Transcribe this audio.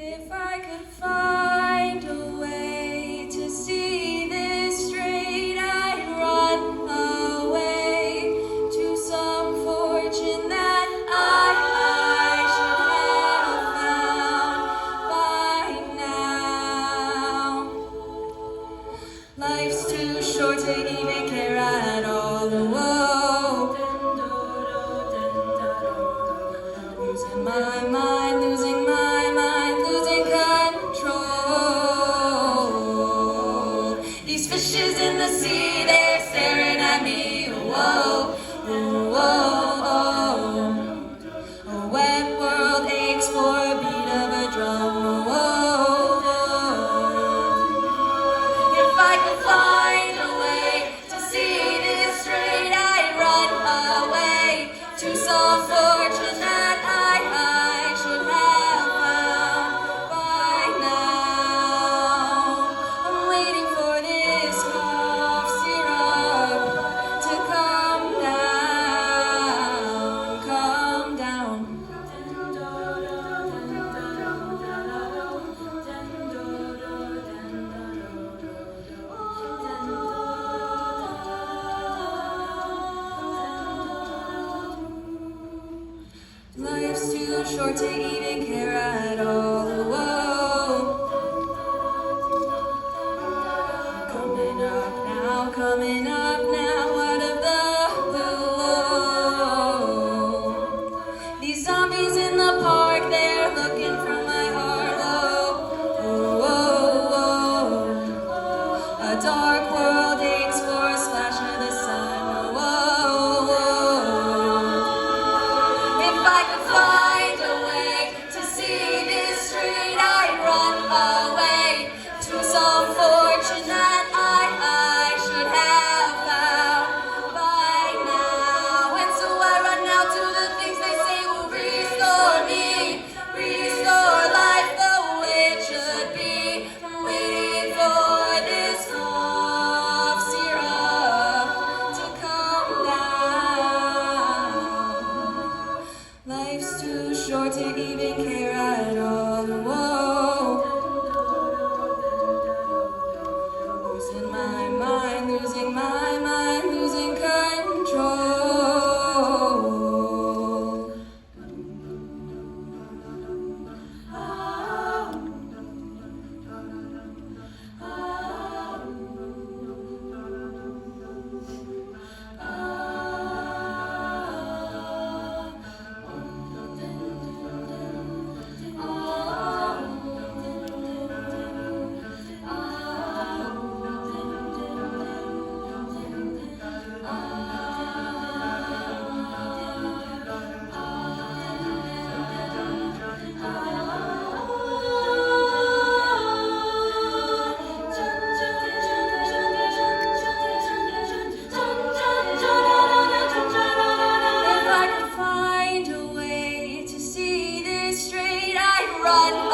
If I could find a way to see this straight, I'd run away to some fortune that I should have found by now. Life's too short to even care at all. Whoa. Losing my mind, losing my mind, losing control. These fishes in the sea, they're staring at me. Whoa, whoa, whoa. A wet world aches for a beat of a drum. Whoa, if I could find a way to see this straight, I'd run away to some fortune that I should have found by now. I'm waiting for this cough syrup to come down. Life's too short to even care at all. Whoa. Coming up now, out of the blue. These zombies in the park, they're looking for my heart. Whoa, whoa, whoa. A dark world aches for a splash of the sun. Whoa, whoa. If I could find a way to see this straight, I'd run away to some fortune that I should have found by now. And so I run now to the things they say will restore me, restore life the way it should be. I'm waiting for this cough syrup to come down. Life's too short to even care at all. Whoa. Losing my mind, losing my mind, losing control. If I could find a way to see this straight, I'd run